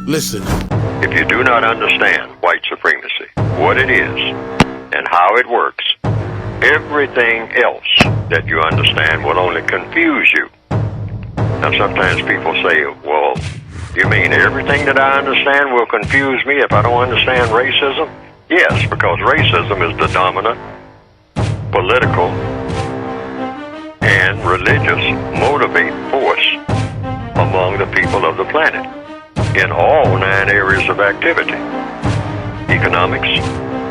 Listen. If you do not understand white supremacy, what it is, and how it works, everything else that you understand will only confuse you. Now, sometimes people say, well, you mean everything that I understand will confuse me if I don't understand racism? Yes, because racism is the dominant political and religious motivate force among the people of the planet in all 9 areas of activity: economics,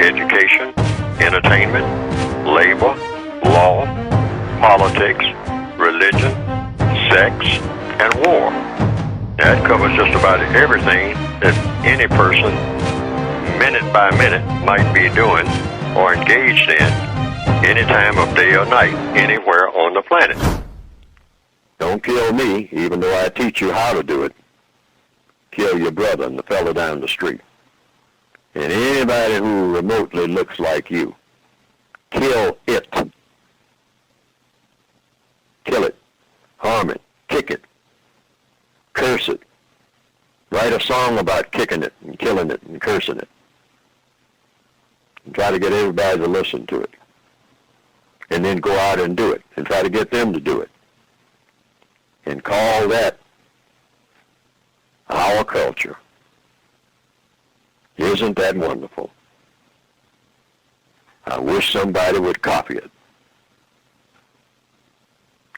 education, entertainment, labor, law, politics, religion, sex, and war. That covers just about everything that any person, minute by minute, might be doing or engaged in any time of day or night, anywhere on the planet. Don't kill me, even though I teach you how to do it. Kill your brother and the fellow down the street. And anybody who remotely looks like you. Kill it. Kill it. Harm it. Kick it. Curse it. Write a song about kicking it and killing it and cursing it. And try to get everybody to listen to it. And then go out and do it. And try to get them to do it. And call that our culture. Isn't that wonderful? I wish somebody would copy it.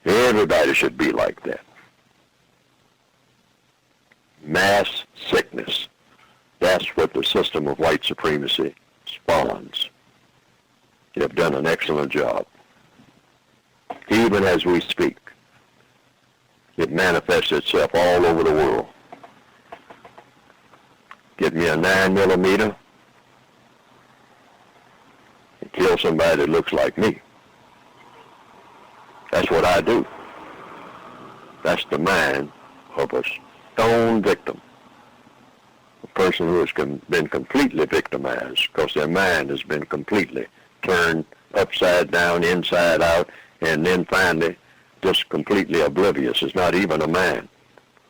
Everybody should be like that. Mass sickness. That's what the system of white supremacy spawns. You have done an excellent job. Even as we speak, it manifests itself all over the world. Get me a 9mm and kill somebody that looks like me. That's what I do. That's the mind of a stone victim. A person who has been completely victimized because their mind has been completely turned upside down, inside out, and then finally just completely oblivious. It's not even a man.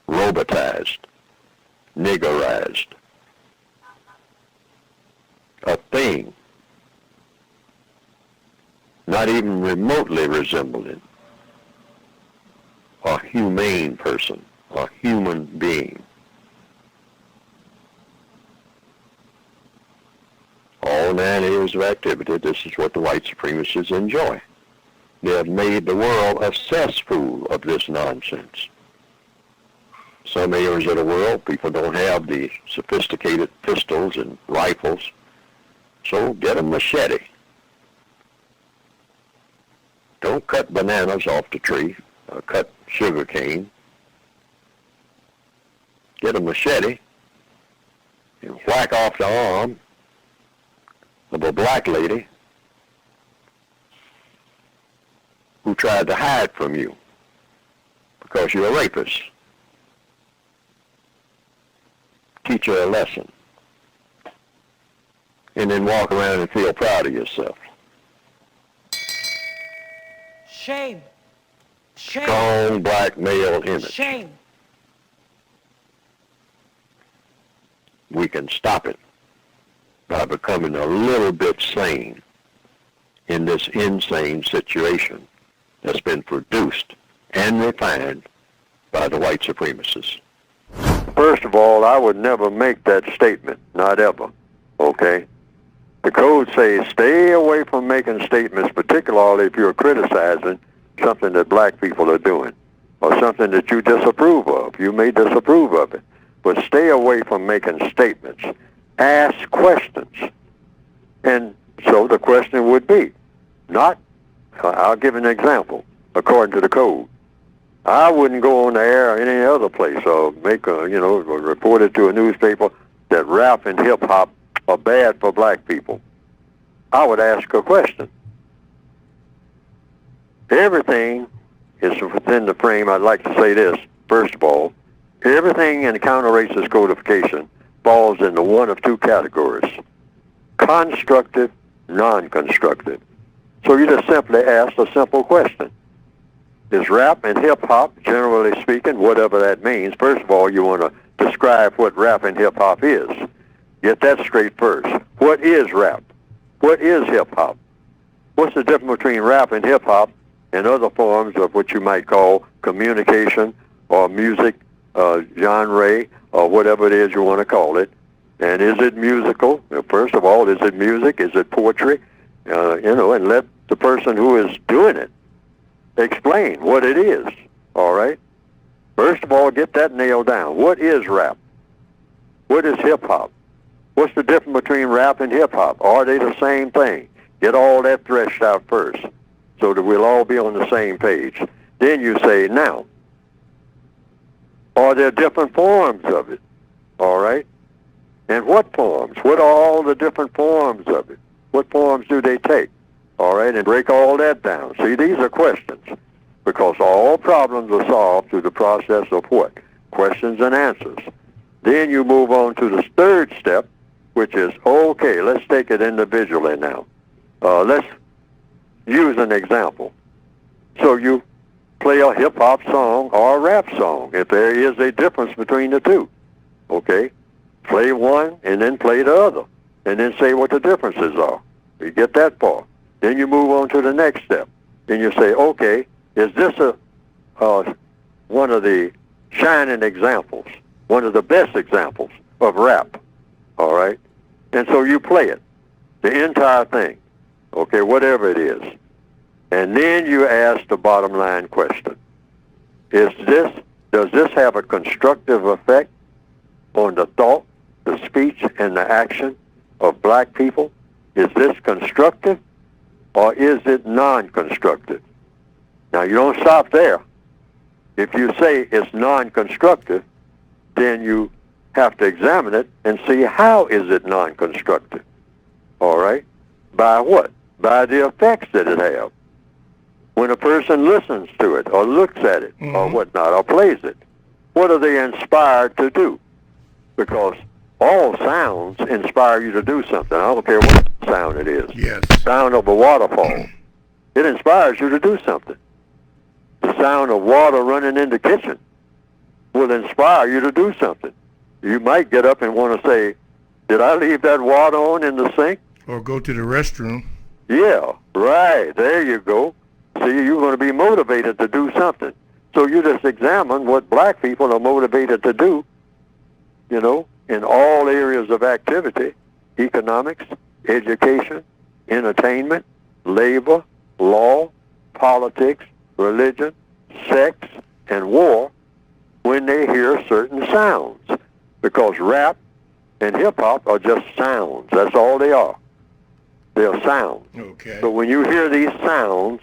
Robotized. Niggerized. A thing. Not even remotely resembling a humane person, a human being. All 9 areas of activity, this is what the white supremacists enjoy. They have made the world a cesspool of this nonsense. Some areas of the world, people don't have the sophisticated pistols and rifles, so get a machete. Don't cut bananas off the tree, or cut sugar cane. Get a machete and whack off the arm of a black lady who tried to hide from you because you're a rapist. Teach her a lesson. And then walk around and feel proud of yourself. Shame. Shame. Strong black male image. Shame. We can stop it by becoming a little bit sane in this insane situation that's been produced and refined by the white supremacists. First of all, I would never make that statement, not ever, okay? The code says stay away from making statements, particularly if you're criticizing something that black people are doing or something that you disapprove of. You may disapprove of it, but stay away from making statements. Ask questions. And so the question would be, I'll give an example, according to the code. I wouldn't go on the air or any other place or report it to a newspaper that rap and hip-hop are bad for black people. I would ask a question. Everything is within the frame. I'd like to say this, first of all. Everything in counter-racist codification falls into one of 2 categories: constructive, non-constructive. So you just simply ask a simple question. Is rap and hip-hop, generally speaking, whatever that means, first of all, you want to describe what rap and hip-hop is. Get that straight first. What is rap? What is hip-hop? What's the difference between rap and hip-hop and other forms of what you might call communication or music genre or whatever it is you want to call it? And is it musical? First of all, is it music? Is it poetry? And let the person who is doing it explain what it is, all right? First of all, get that nailed down. What is rap? What is hip-hop? What's the difference between rap and hip-hop? Are they the same thing? Get all that threshed out first so that we'll all be on the same page. Then you say, now, are there different forms of it? All right? And what forms? What are all the different forms of it? What forms do they take? All right, and break all that down. See, these are questions, because all problems are solved through the process of what? Questions and answers. Then you move on to the third step, which is, okay, let's take it individually now. Let's use an example. So you play a hip-hop song or a rap song, if there is a difference between the two. Okay? Play one and then play the other, and then say what the differences are. You get that far. Then you move on to the next step. Then you say, okay, is this one of the shining examples, one of the best examples of rap? All right? And so you play it, the entire thing, okay, whatever it is. And then you ask the bottom line question. Does this have a constructive effect on the thought, the speech, and the action of black people? Is this constructive or is it non-constructive? Now, you don't stop there. If you say it's non-constructive, then you have to examine it and see how is it non-constructive. All right? By what? By the effects that it has. When a person listens to it or looks at it or whatnot or plays it, what are they inspired to do? Because all sounds inspire you to do something. I don't care what sound it is. Yes. Sound of a waterfall. It inspires you to do something. The sound of water running in the kitchen will inspire you to do something. You might get up and want to say, did I leave that water on in the sink? Or go to the restroom. Yeah, right. There you go. See, you're going to be motivated to do something. So you just examine what black people are motivated to do, you know, in all areas of activity: economics, education, entertainment, labor, law, politics, religion, sex, and war, when they hear certain sounds. Because rap and hip-hop are just sounds. That's all they are. They're sounds. Okay. So when you hear these sounds,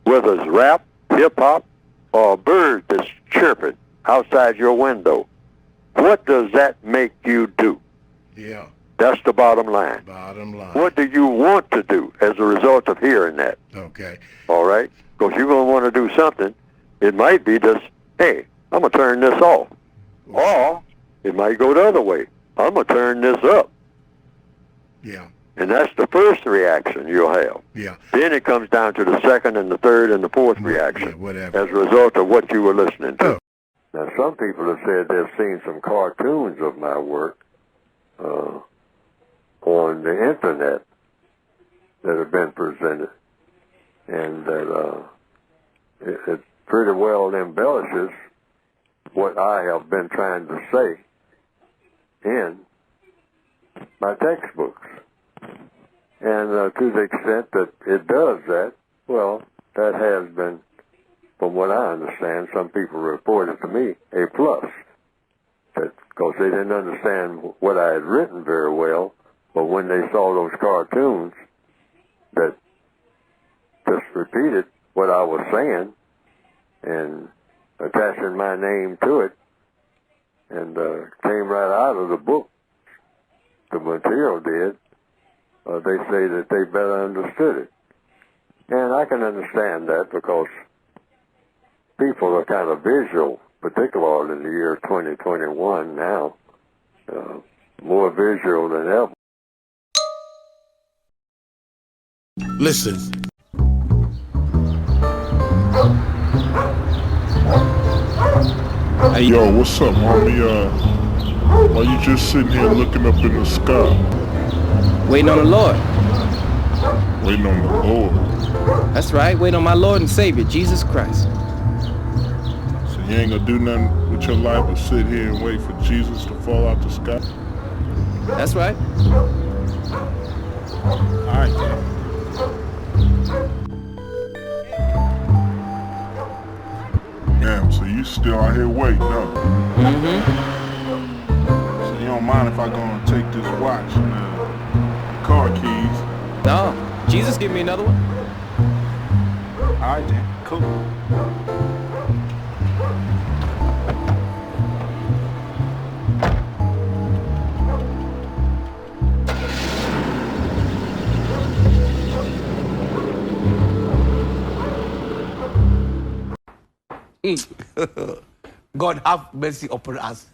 whether it's rap, hip-hop, or a bird that's chirping outside your window, what does that make you do? Yeah. That's the bottom line. Bottom line. What do you want to do as a result of hearing that? Okay. All right? Because you're going to want to do something. It might be just, hey, I'm going to turn this off. Or it might go the other way. I'm going to turn this up. Yeah. And that's the first reaction you'll have. Yeah. Then it comes down to the second and the third and the fourth reaction, Yeah, whatever. as a result of what you were listening to. Oh. Now, some people have said they've seen some cartoons of my work on the internet that have been presented, and that it pretty well embellishes what I have been trying to say in my textbooks. And to the extent that it does that, well, that has been, from what I understand, some people reported to me, a plus. Because they didn't understand what I had written very well, but when they saw those cartoons that just repeated what I was saying and attaching my name to it, and came right out of the book, the material did, they say that they better understood it. And I can understand that, because people are kind of visual, particularly in the year 2021 now, more visual than ever. Listen. Yo, what's up, homie? Why you just sitting here looking up in the sky? Waiting on the Lord. Waiting on the Lord. That's right, waiting on my Lord and Savior, Jesus Christ. So you ain't gonna do nothing with your life but sit here and wait for Jesus to fall out the sky? That's right. Alright then. Damn, so you still out here waiting, huh? Mm-hmm. So you don't mind if I go and take this watch and car keys? No, Jesus give me another one. Alright then, cool. God have mercy upon us.